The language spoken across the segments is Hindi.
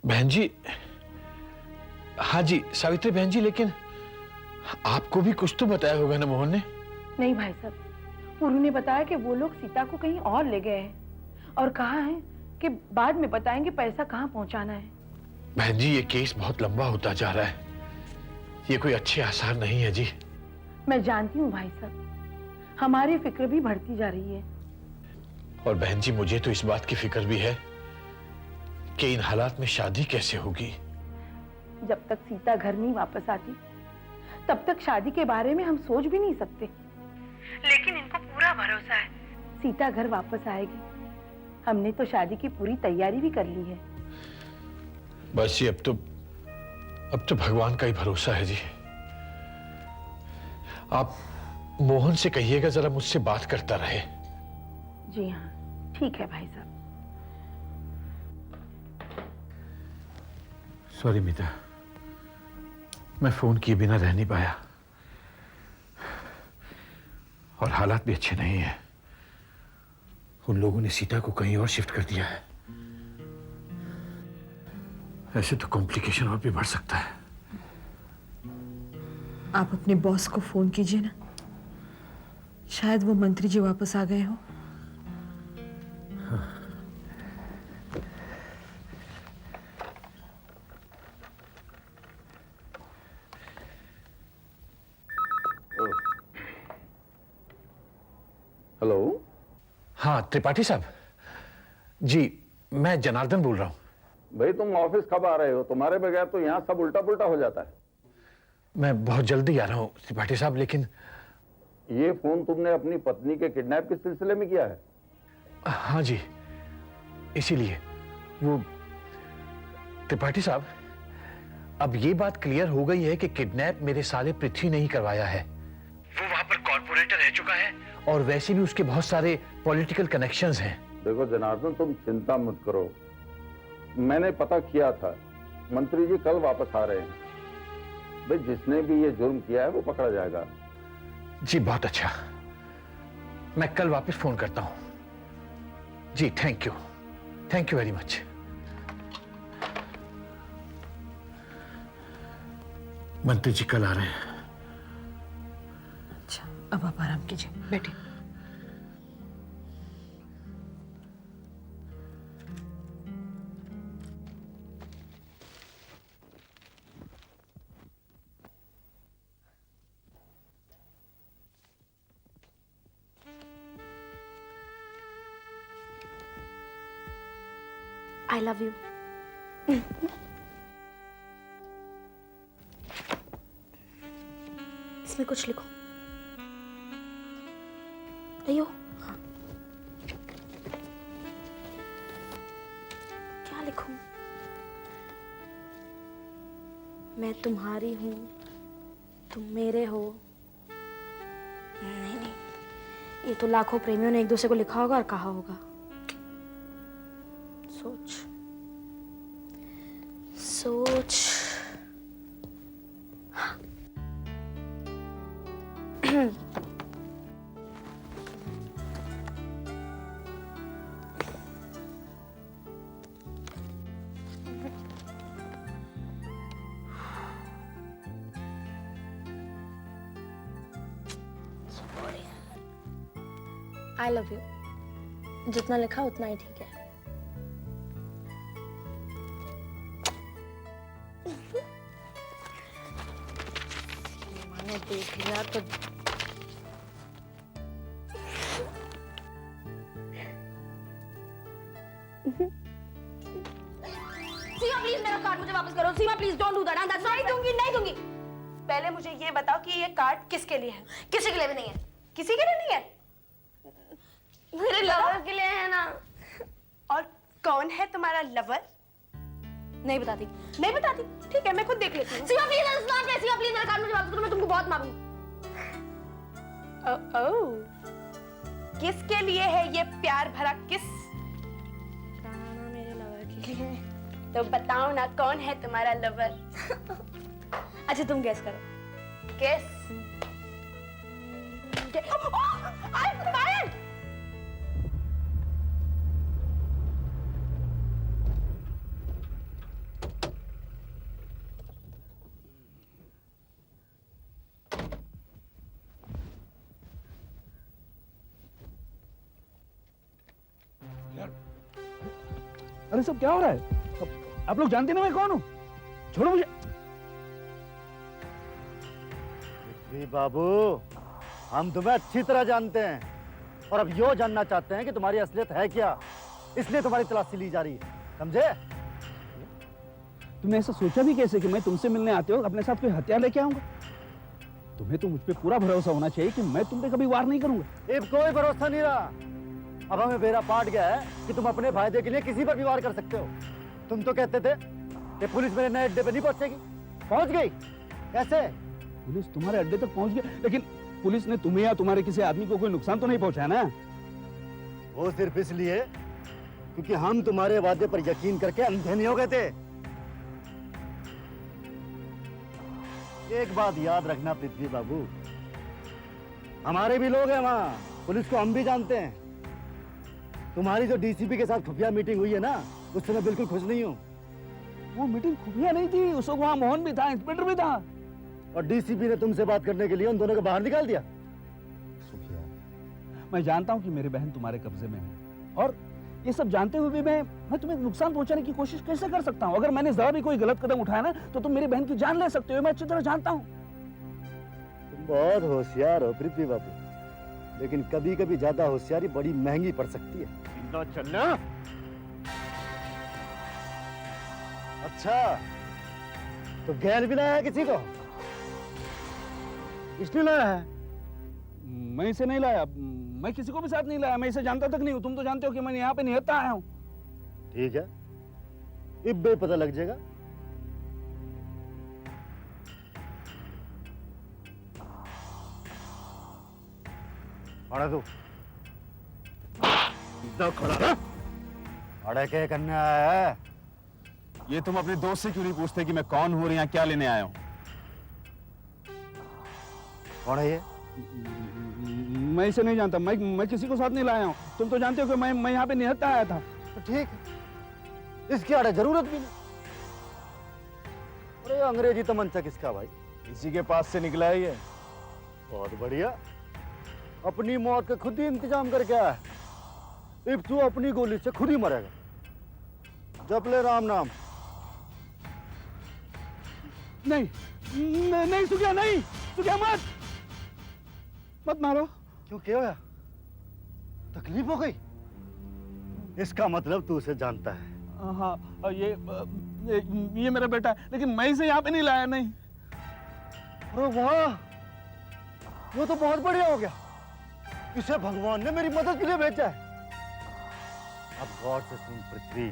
बहन जी, हाँ जी सावित्री बहन जी, लेकिन आपको भी कुछ तो बताया होगा ना मोहन ने? नहीं भाई साहब, पुरू ने बताया कि वो लोग सीता को कहीं और ले गए हैं और कहा है कि बाद में बताएंगे पैसा कहाँ पहुंचाना है। बहन जी, ये केस बहुत लंबा होता जा रहा है, ये कोई अच्छे आसार नहीं है जी। मैं जानती हूँ भाई साहब, हमारी फिक्र भी बढ़ती जा रही है। और बहन जी, मुझे तो इस बात की फिक्र भी है कि इन हालात में शादी कैसे होगी। जब तक सीता घर नहीं वापस आती तब तक शादी के बारे में हम सोच भी नहीं सकते, लेकिन इनको पूरा भरोसा है सीता घर वापस आएगी। हमने तो शादी की पूरी तैयारी भी कर ली है। बस ये अब तो भगवान का ही भरोसा है जी। आप मोहन से कहिएगा जरा मुझसे बात करता रहे। जी हाँ, ठीक है भाई साहब। सॉरी मीता, मैं फोन किए बिना रह नहीं पाया और हालात भी अच्छे नहीं है। उन लोगों ने सीता को कहीं और शिफ्ट कर दिया है। ऐसे तो कॉम्प्लिकेशन और भी बढ़ सकता है। आप अपने बॉस को फोन कीजिए ना, शायद वो मंत्री जी वापस आ गए हो। हेलो। हाँ त्रिपाठी साहब जी, मैं जनार्दन बोल रहा हूं। भाई तुम ऑफिस कब आ रहे हो? तुम्हारे बगैर तो यहाँ सब उल्टा पुल्टा हो जाता है। मैं बहुत जल्दी आ रहा हूं त्रिपाठी साहब, लेकिन ये फोन तुमने अपनी पत्नी के किडनैप के सिलसिले में किया है? हाँ जी, इसीलिए वो त्रिपाठी साहब, अब ये बात क्लियर हो गई है कि किडनैप मेरे साले पृथ्वी ने ही करवाया है। वो वहां पर कॉर्पोरेटर रह चुका है और वैसे भी उसके बहुत सारे पॉलिटिकल कनेक्शंस हैं। देखो जनार्दन, तुम चिंता मत करो, मैंने पता किया था, मंत्री जी कल वापस आ रहे हैं। भाई जिसने भी ये जुर्म किया है वो पकड़ा जाएगा। जी बहुत अच्छा, मैं कल वापस फोन करता हूं जी। Thank you very much. मंत्री जी कल आ रहे हैं। अच्छा, अब आप आराम कीजिए, बैठिए। I love you. इसमें कुछ लिखो। अयो, हाँ। क्या लिखूं? मैं तुम्हारी हूं, तुम मेरे हो। नहीं, ये तो लाखों प्रेमियों ने एक दूसरे को लिखा होगा और कहा होगा। सोच। I love you. जितना लिखा उतना ही ठीक है। मैंने देख लिया तो सीमा प्लीज मेरा कार्ड मुझे वापस करो। सीमा प्लीज डोंट डू दैट। नहीं दूंगी। पहले मुझे ये बताओ कि ये कार्ड किसके लिए है? किसी के लिए भी नहीं है। किसी के लिए नहीं है? मेरे लवर के लिए है ना। और कौन है तुम्हारा लवर? नहीं बताती। नहीं बताती? ठीक है, मैं खुद देख लेती हूँ। Seema please it's not fair. Seema please मेरा कार्ड मुझे वापस करो, मैं तुमको बहुत मारूंगी। ओह, किसके लिए है ये प्यार भरा किस? मेरे लवर के लिए। तो बताओ ना, कौन है तुम्हारा लवर? अच्छा तुम गेस करो। गेस? अरे सब क्या हो रहा है? आप लोग जानते ना मैं कौन हूँ? छोड़ो मुझे। पृथ्वी बाबू, हम तुम्हें अच्छी तरह जानते हैं और अब यो जानना चाहते हैं कि तुम्हारी असलियत है क्या, इसलिए तुम्हारी तलाशी ली जा रही है, समझे? तुमने ऐसा सोचा भी कैसे कि मैं तुमसे मिलने आते हो अपने साथ कोई हथियार लेके आऊंगा? तुम्हें तो मुझ पे पूरा भरोसा होना चाहिए कि मैं तुम पे कभी वार नहीं करूंगा। अब कोई भरोसा नहीं रहा। अब हमें बेरा पाट गया है कि तुम अपने फायदे के लिए किसी पर भी वार कर सकते हो। तुम तो कहते थे कि पुलिस मेरे नए अड्डे पे नहीं पहुंचेगी, पहुंच गई। कैसे? पुलिस तुम्हारे अड्डे तक पहुंच गई, लेकिन पुलिस ने तुम्हें या तुम्हारे किसी आदमी को कोई नुकसान तो नहीं पहुंचाया ना? वो सिर्फ इसलिए क्योंकि हम तुम्हारे वादे पर यकीन करके अंधे नहीं हो गए थे। एक बात याद रखना पृथ्वी बाबू, हमारे भी लोग हैं वहां, पुलिस को हम भी जानते हैं। तुम्हारी जो डीसीपी के साथ खुफिया मीटिंग हुई है ना, उससे मैं बिल्कुल खुश नहीं हूं। वो मीटिंग खुफिया नहीं थी, उस वक्त वहां मोहन भी था, इंस्पेक्टर भी था। और डीसीपी ने तुमसे बात करने के लिए उन दोनों को बाहर निकाल दिया। सुखिया, मैं जानता हूं कि मेरी बहन तुम्हारे कब्जे में है, और ये सब जानते हुए भी मैं तुम्हें नुकसान पहुंचाने की कोशिश कैसे कर सकता हूं? अगर मैंने जरा भी कोई गलत कदम उठाया ना, तो तुम मेरी बहन की जान ले सकते हो, मैं अच्छी तरह जानता हूं। तुम बहुत होशियार हो पृथ्वी बाबू, लेकिन कभी कभी ज्यादा होशियारी बड़ी महंगी पड़ सकती है। चलना। अच्छा, तो गैर भी लाया है किसी को? किसने लाया है? मैं इसे नहीं लाया, मैं किसी को भी साथ नहीं लाया, मैं इसे जानता तक नहीं हूँ। तुम तो जानते हो कि मैं यहाँ पे निहत्था आया हूँ। ठीक है, इब्बे पता लग जाएगा। खड़ा तू, इतना खड़ा रहा। अड़े के करने आया है? ये तुम अपने दोस्त से क्यों नहीं पूछते कि मैं कौन हूँ और यहाँ क्या लेने आया हूँ? कौन है ये? मैं इसे नहीं जानता, मैं किसी को साथ नहीं लाया हूँ। तुम तो जानते हो कि मैं यहाँ पे निहत्था आया था। तो ठीक है, इसकी अड़े जरूरत भी नहीं। अरे अंग्रेजी तमंचा किसका भाई? इसी के पास से निकला है ये। बहुत बढ़िया, अपनी मौत का खुद ही इंतजाम करके आया है। अब तू अपनी गोली से खुद ही मरेगा। जप ले राम नाम। नहीं नहीं सुखिया, नहीं सुखिया, मत मारो। क्यों, क्या होया? तकलीफ हो गई? इसका मतलब तू उसे जानता है। हाँ, ये मेरा बेटा है, लेकिन मैं इसे यहाँ पे नहीं लाया। नहीं। अरे वाह, वो तो बहुत बढ़िया हो गया। इसे भगवान ने मेरी मदद के लिए भेजा है। अब गौर से सुन पृथ्वी,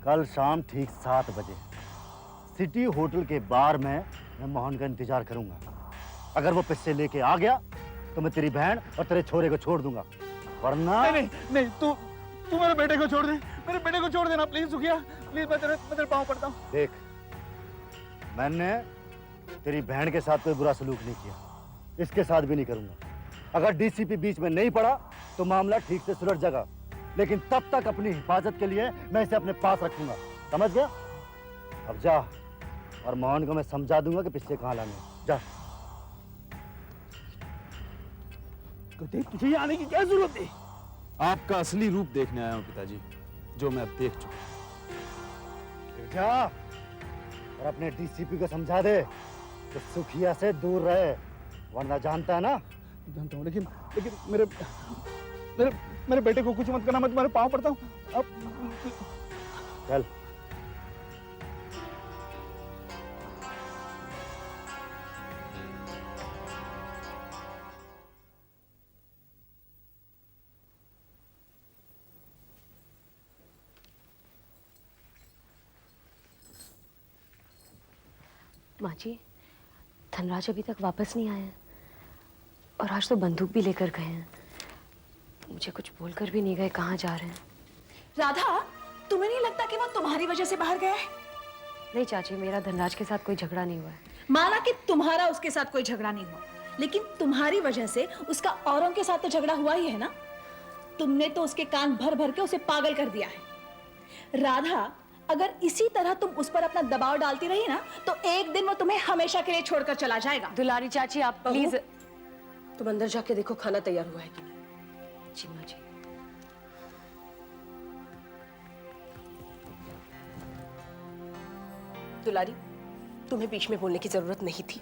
कल शाम ठीक 7 बजे सिटी होटल के बार में मैं मोहन का इंतजार करूंगा। अगर वो पैसे लेके आ गया तो मैं तेरी बहन और तेरे छोरे को छोड़ दूंगा, वरना नहीं नहीं नहीं, तू मेरे बेटे को छोड़ दे, मेरे बेटे को छोड़ देना प्लीज सुखिया, प्लीज। मैं तेरे पाँव पड़ता हूँ। देख, मैंने तेरी बहन के साथ कोई बुरा सलूक नहीं किया, इसके साथ भी नहीं करूंगा। अगर डीसीपी बीच में नहीं पड़ा तो मामला ठीक से सुलझ जाएगा, लेकिन तब तक अपनी हिफाजत के लिए मैं इसे अपने पास रखूंगा, समझ गया? अब जा, और मोहन को मैं समझा दूंगा कि पिछले कहाँ लाने। जा। तुझे आने की क्या जरूरत है? आपका असली रूप देखने आया हूँ पिताजी, जो मैं अब देख चुका। जा और अपने डीसीपी को समझा दे कि सुखिया से दूर रहे, वरना जानता है ना। जानता हूँ, लेकिन मेरे बेटे को कुछ मत करना, मैं तुम्हारे पाँव पड़ता हूँ। अब चल। माँ जी, धनराज अभी तक वापस नहीं आए हैं और आज तो बंदूक भी लेकर गए हैं। मुझे कुछ बोलकर भी नहीं गए कहाँ जा रहे हैं। राधा, तुम्हें नहीं लगता कि वो तुम्हारी वजह से बाहर गया है? नहीं चाची, मेरा धनराज के साथ कोई झगड़ा नहीं हुआ है। माना कि तुम्हारा उसके साथ कोई झगड़ा नहीं हुआ, लेकिन तुम्हारी वजह से उसका औरों के साथ तो झगड़ा हुआ ही है ना। तुमने तो उसके कान भर भर के उसे पागल कर दिया है। राधा, अगर इसी तरह तुम उस पर अपना दबाव डालती रही ना, तो एक दिन वो तुम्हें हमेशा के लिए छोड़कर चला जाएगा। दुलारी चाची, आप प्लीज। तुम अंदर जाके देखो खाना तैयार हुआ है कि नहीं। जी माँ जी। दुलारी, तुम्हें बीच में बोलने की जरूरत नहीं थी।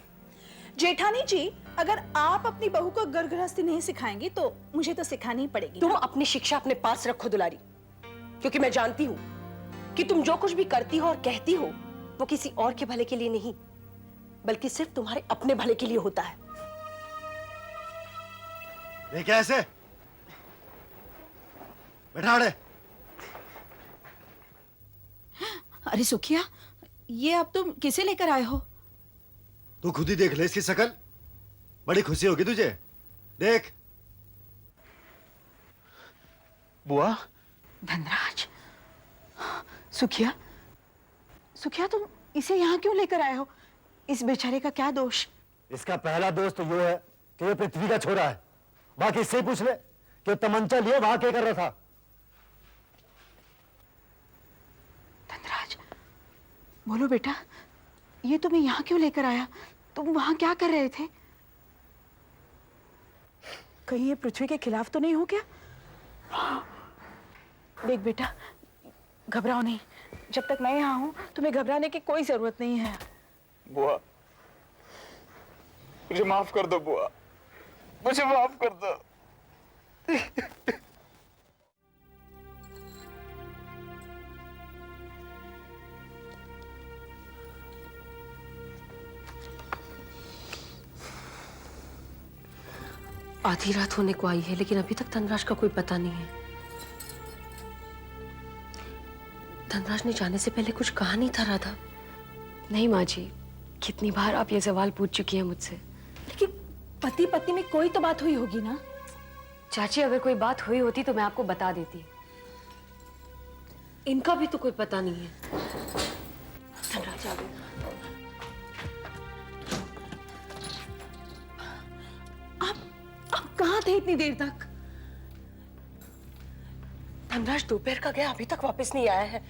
जेठानी जी, अगर आप अपनी बहू को घर गृहस्थी नहीं सिखाएंगी तो मुझे तो सिखानी ही पड़ेगी। तुम अपनी शिक्षा अपने पास रखो दुलारी, क्योंकि मैं जानती हूं कि तुम जो कुछ भी करती हो और कहती हो वो किसी और के भले के लिए नहीं, बल्कि सिर्फ तुम्हारे अपने भले के लिए होता है। ये क्या ऐसे बैठा रहे? अरे सुखिया, ये अब तुम किसे लेकर आए हो? तू खुद ही देख ले इसकी शक्ल, बड़ी खुशी होगी तुझे। देख। बुआ, धनराज, सुखिया, सुखिया तुम इसे यहाँ क्यों लेकर आए हो? इस बेचारे का क्या दोष? इसका पहला दोष तो ये है कि ये पृथ्वी का छोरा है। बाकी इससे पूछ ले कि तमंचा लिए वहां क्या कर रहा था। धनराज, बोलो बेटा, ये तुम्हें यहाँ क्यों लेकर आया? तुम वहां क्या कर रहे थे? कहीं ये पृथ्वी के खिलाफ तो नहीं हो गया? देख बेटा, घबराओ नहीं। जब तक मैं यहाँ हूं तुम्हें घबराने की कोई जरूरत नहीं है। बुआ, मुझे माफ कर दो बुआ, मुझे माफ कर दो। आधी रात होने को आई है, लेकिन अभी तक धनराज का कोई पता नहीं है। धनराज ने जाने से पहले कुछ कहा नहीं था राधा? नहीं माँ जी, कितनी बार आप ये सवाल पूछ चुकी हैं मुझसे। लेकिन पति पत्नी में कोई तो बात हुई होगी ना? चाची, अगर कोई बात हुई होती तो मैं आपको बता देती। इनका भी तो कोई पता नहीं है। धनराज आ गए। आप कहाँ थे इतनी देर तक? धनराज दोपहर का गया, अभी तक वापस नहीं आया है।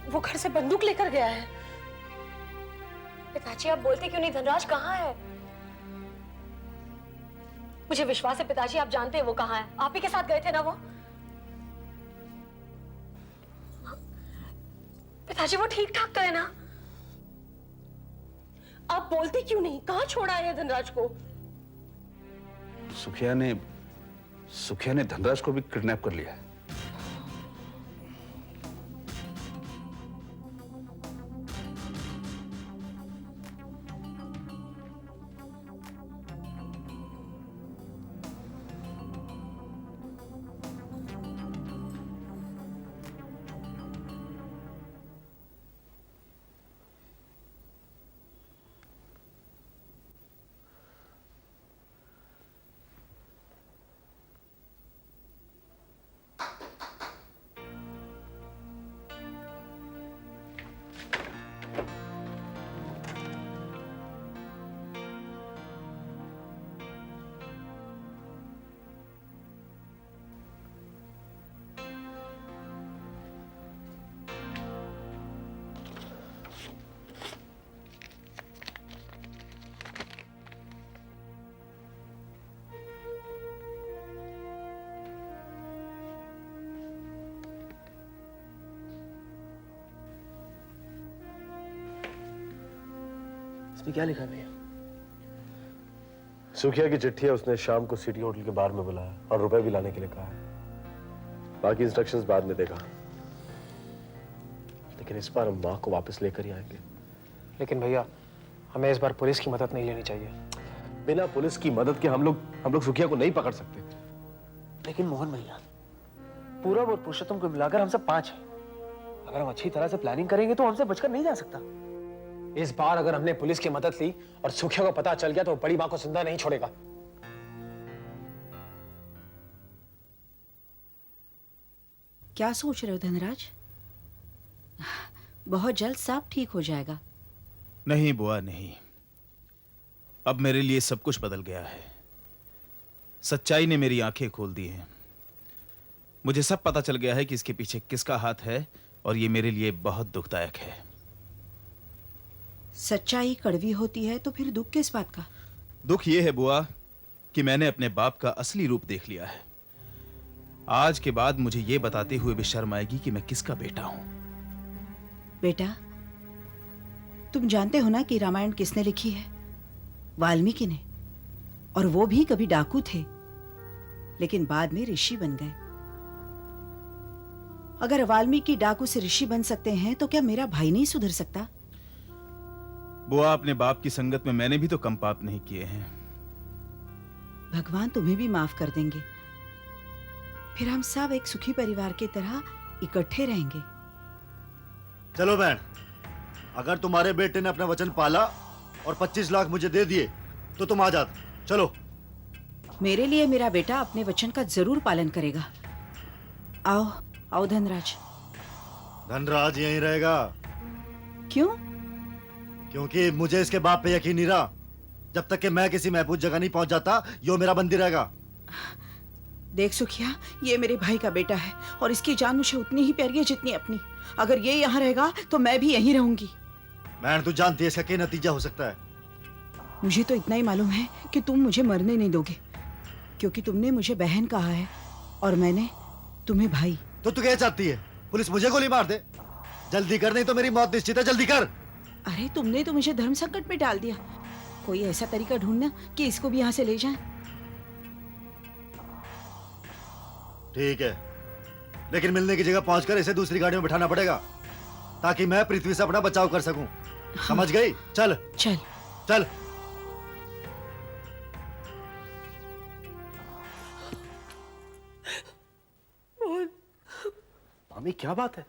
वो घर से बंदूक लेकर गया है। पिताजी, आप बोलते क्यों नहीं? धनराज कहाँ है? मुझे विश्वास है पिताजी, आप जानते हैं वो कहाँ है। आप ही के साथ गए थे ना वो? पिताजी, वो ठीक ठाक तो है ना? आप बोलते क्यों नहीं? कहाँ छोड़ा है धनराज को? सुखिया ने धनराज को भी किडनैप कर लिया है। इसमें क्या लिखा है भैया? सुखिया की चिट्ठी है, उसने शाम को सिटी होटल के बार में बुलाया और रुपए भी लाने के लिए कहा है। बाकी इंस्ट्रक्शंस बाद में देगा, लेकिन इस बार हम माँ को वापस लेकर ही आएंगे। लेकिन भैया, हमें इस बार पुलिस की मदद नहीं लेनी चाहिए। बिना पुलिस की मदद के हम लोग सुखिया को नहीं पकड़ सकते। लेकिन मोहन भैया, पूरब और पुरुषोत्तम को मिलाकर हम सब 5 हैं। अगर हम अच्छी तरह से प्लानिंग करेंगे तो हमसे बचकर नहीं जा सकता। इस बार अगर हमने पुलिस की मदद ली और सुखिया को पता चल गया तो बड़ी मां को जिंदा नहीं छोड़ेगा। क्या सोच रहे हो धनराज? बहुत जल्द सब ठीक हो जाएगा। नहीं बुआ, नहीं। अब मेरे लिए सब कुछ बदल गया है। सच्चाई ने मेरी आंखें खोल दी हैं। मुझे सब पता चल गया है कि इसके पीछे किसका हाथ है, और ये मेरे लिए बहुत दुखदायक है। सच्चाई कड़वी होती है तो फिर दुख किस बात का? दुख ये है बुआ कि मैंने अपने बाप का असली रूप देख लिया है। आज के बाद मुझे ये बताते हुए भी शर्म आएगी कि मैं किसका बेटा हूं। बेटा, तुम जानते हो ना कि रामायण किसने लिखी है? वाल्मीकि ने। और वो भी कभी डाकू थे, लेकिन बाद में ऋषि बन गए। अगर वाल्मीकि डाकू से ऋषि बन सकते हैं तो क्या मेरा भाई नहीं सुधर सकता? बुआ, अपने बाप की संगत में मैंने भी तो कम पाप नहीं किए हैं। भगवान तुम्हें भी माफ कर देंगे। फिर हम सब एक सुखी परिवार की तरह इकट्ठे रहेंगे। चलो बहन, अगर तुम्हारे बेटे ने अपना वचन पाला और 25 लाख मुझे दे दिए तो तुम आजाद। चलो। मेरे लिए मेरा बेटा अपने वचन का जरूर पालन करेगा। आओ आओ धनराज। धनराज यहीं रहेगा। क्यों? क्योंकि मुझे इसके बाप पे यकीन नहीं रहा। जब तक कि मैं किसी महफूज जगह नहीं पहुंच जाता, यो मेरा बंदी रहेगा। देख सुखिया, ये मेरे भाई का बेटा है और इसकी जान मुझे उतनी ही प्यारी है जितनी अपनी। अगर ये यहाँ रहेगा तो मैं भी यहीं रहूंगी। बहन, तू जानती है इसका क्या नतीजा हो सकता है? मुझे तो इतना ही मालूम है कि तुम मुझे मरने नहीं दोगे, क्योंकि तुमने मुझे बहन कहा है और मैंने तुम्हें भाई। तो तू क्या चाहती है? पुलिस मुझे गोली मार दे? जल्दी कर, नहीं तो मेरी मौत निश्चित है। जल्दी कर। अरे तुमने तो मुझे धर्म संकट में डाल दिया। कोई ऐसा तरीका ढूंढना कि इसको भी यहाँ से ले जाएं। ठीक है, लेकिन मिलने की जगह पहुंचकर इसे दूसरी गाड़ी में बिठाना पड़ेगा ताकि मैं पृथ्वी से अपना बचाव कर सकूं। समझ गई? चल चल चल। मामी, क्या बात है?